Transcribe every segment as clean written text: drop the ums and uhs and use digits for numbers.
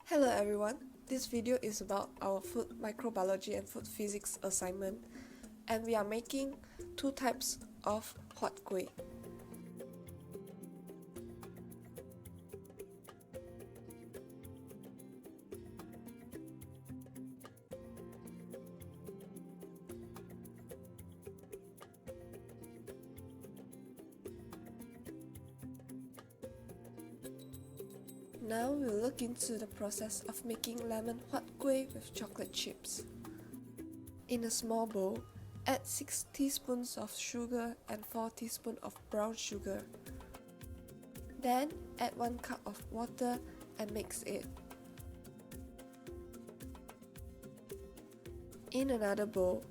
Hello everyone, this video is about our food microbiology and food physics assignment, and we are making two types of Huat kuih. Now we'll look into the process of making lemon Huat kuih with chocolate chips. In a small bowl, add 6 teaspoons of sugar and 4 teaspoons of brown sugar. Then add 1 cup of water and mix it. In another bowl,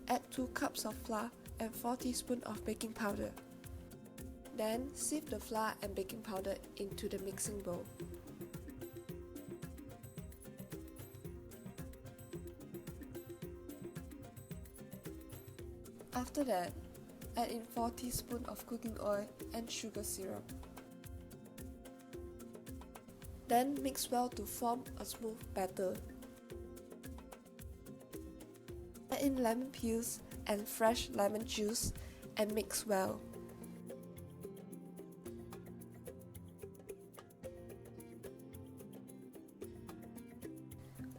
add 2 cups of flour and 4 teaspoons of baking powder. Then sieve the flour and baking powder into the mixing bowl. After that, add in 4 teaspoons of cooking oil and sugar syrup. Then mix well to form a smooth batter. Add in lemon peels and fresh lemon juice and mix well.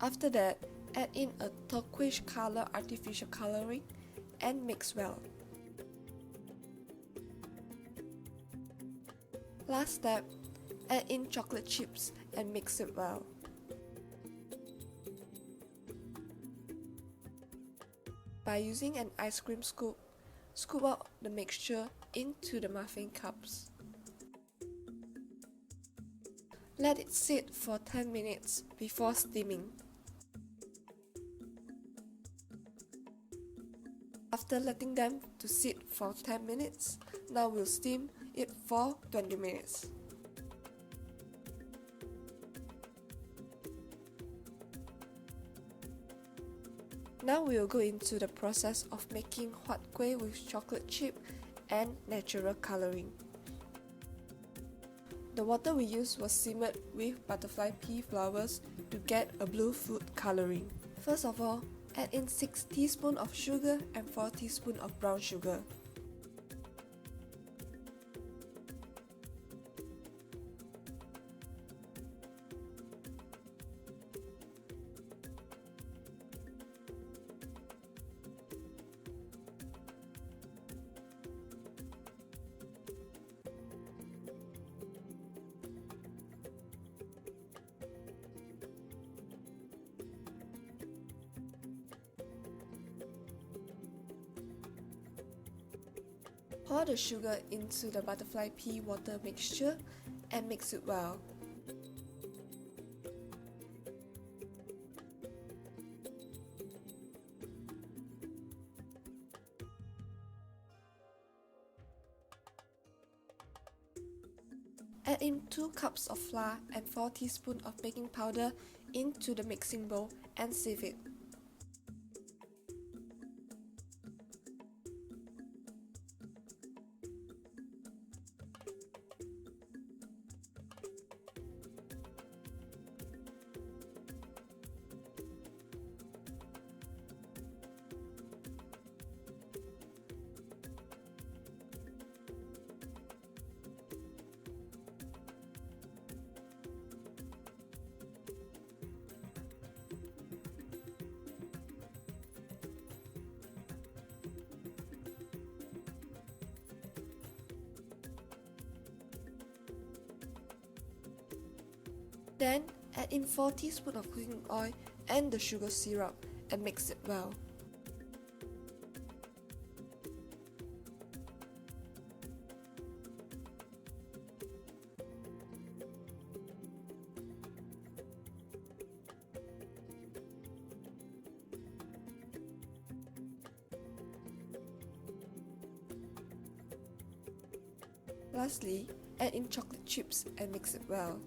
After that, add in a turquoise color artificial coloring and mix well. Last step, add in chocolate chips and mix it well. By using an ice cream scoop, scoop out the mixture into the muffin cups. Let it sit for 10 minutes before steaming. After letting them to sit for 10 minutes, now we'll steam it for 20 minutes. Now we'll go into the process of making Huat kuih with chocolate chip and natural coloring. The water we used was simmered with butterfly pea flowers to get a blue food coloring. First of all, add in 6 teaspoons of sugar and 4 teaspoons of brown sugar. Pour the sugar into the butterfly pea water mixture and mix it well. Add in 2 cups of flour and 4 teaspoons of baking powder into the mixing bowl and sieve it. Then add in 4 teaspoons of cooking oil and the sugar syrup and mix it well. Lastly, add in chocolate chips and mix it well.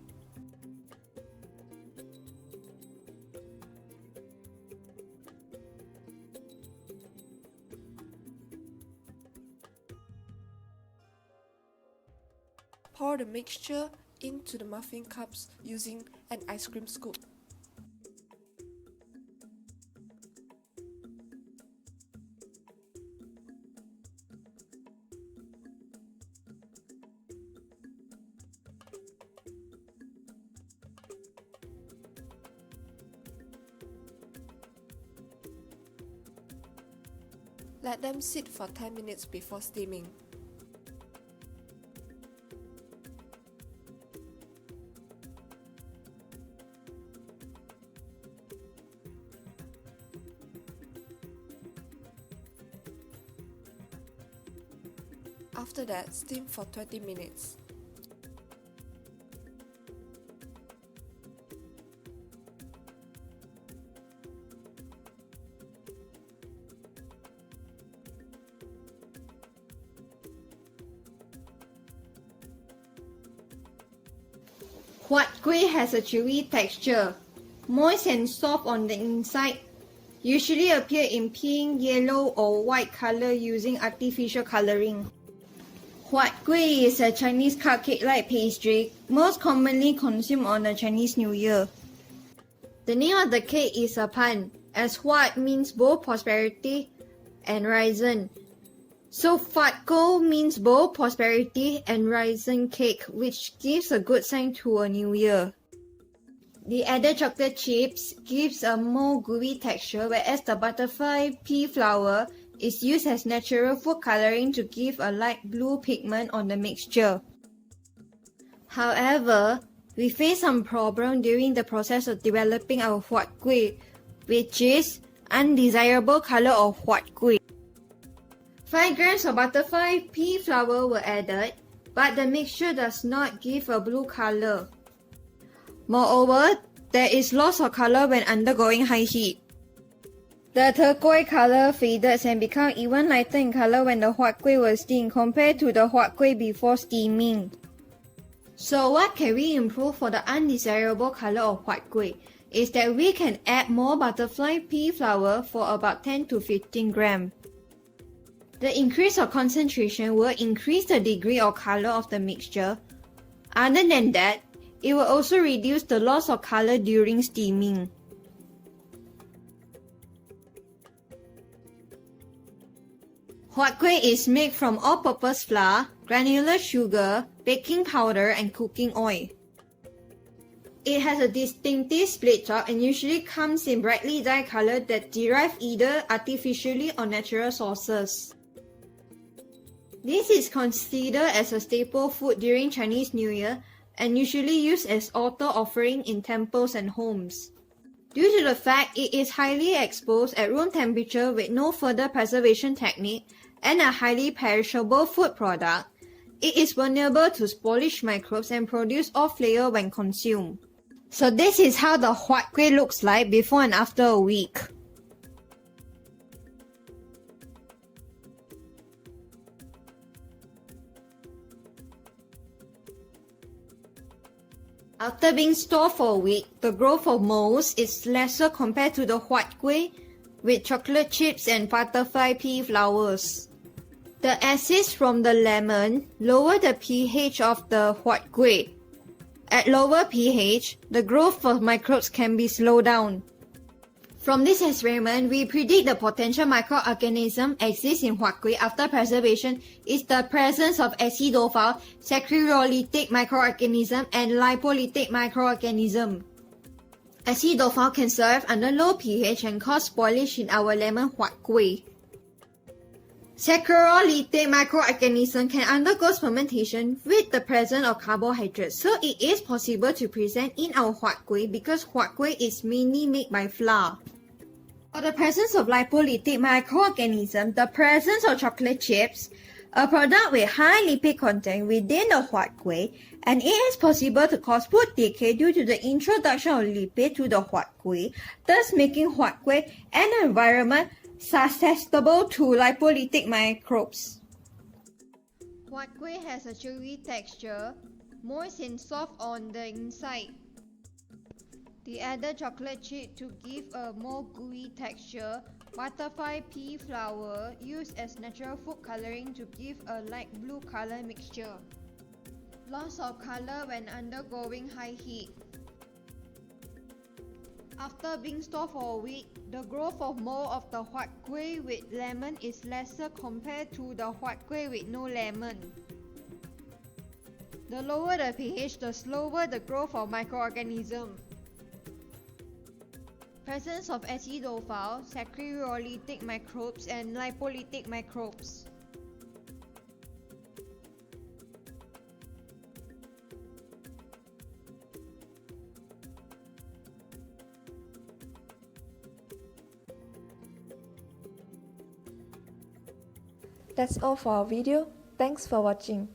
Pour the mixture into the muffin cups using an ice cream scoop. Let them sit for 10 minutes before steaming. After that, steam for 20 minutes. Huat kuih has a chewy texture, moist and soft on the inside, usually appear in pink, yellow or white color using artificial coloring. Huat kuih is a Chinese cupcake-like pastry, most commonly consumed on the Chinese New Year. The name of the cake is a pun, as Huat means both prosperity and raisin. So Phat Ko means both prosperity and raisin cake, which gives a good sign to a new year. The added chocolate chips gives a more gooey texture, whereas the butterfly pea flour is used as natural food coloring to give a light blue pigment on the mixture. However, we face some problem during the process of developing our huat kuih, which is undesirable color of huat kuih. 5 grams of butterfly pea flour were added, but the mixture does not give a blue color. Moreover, there is loss of color when undergoing high heat. The turquoise color faded and became even lighter in color when the huat kuih was steamed compared to the huat kuih before steaming. So what can we improve for the undesirable color of huat kuih? Is that we can add more butterfly pea flour for about 10 to 15 grams. The increase of concentration will increase the degree or color of the mixture. Other than that, it will also reduce the loss of color during steaming. Huat kuih is made from all-purpose flour, granular sugar, baking powder, and cooking oil. It has a distinctive split top and usually comes in brightly dyed color that derive either artificially or natural sources. This is considered as a staple food during Chinese New Year and usually used as altar offering in temples and homes. Due to the fact it is highly exposed at room temperature with no further preservation technique and a highly perishable food product, it is vulnerable to spoilage microbes and produce off flavor when consumed. So this is how the huat kuih looks like before and after a week. After being stored for a week, the growth of molds is lesser compared to the huat kuih with chocolate chips and butterfly pea flowers. The acids from the lemon lower the pH of the huat kuih. At lower pH, the growth of microbes can be slowed down. From this experiment, we predict the potential microorganism exists in huat kuih after preservation is the presence of acidophile, saccharolytic microorganism and lipolytic microorganism. Acidophile can survive under low pH and cause spoilage in our lemon huat kuih. Saccharolytic microorganism can undergo fermentation with the presence of carbohydrates, so it is possible to present in our huat kuih because huat kuih is mainly made by flour. For the presence of lipolytic microorganism, the presence of chocolate chips, a product with high lipid content within the huat kuih, and it is possible to cause food decay due to the introduction of lipid to the huat kuih, thus making huat kuih an environment susceptible to lipolytic microbes. Huat kuih has a chewy texture, moist and soft on the inside. The added chocolate chip to give a more gooey texture, butterfly pea flour used as natural food coloring to give a light blue color mixture. Loss of color when undergoing high heat. After being stored for a week, the growth of mold of the huat kuih with lemon is lesser compared to the huat kuih with no lemon. The lower the pH, the slower the growth of microorganisms. presence of acidophile, saccharolytic microbes, and lipolytic microbes. That's all for our video. Thanks for watching.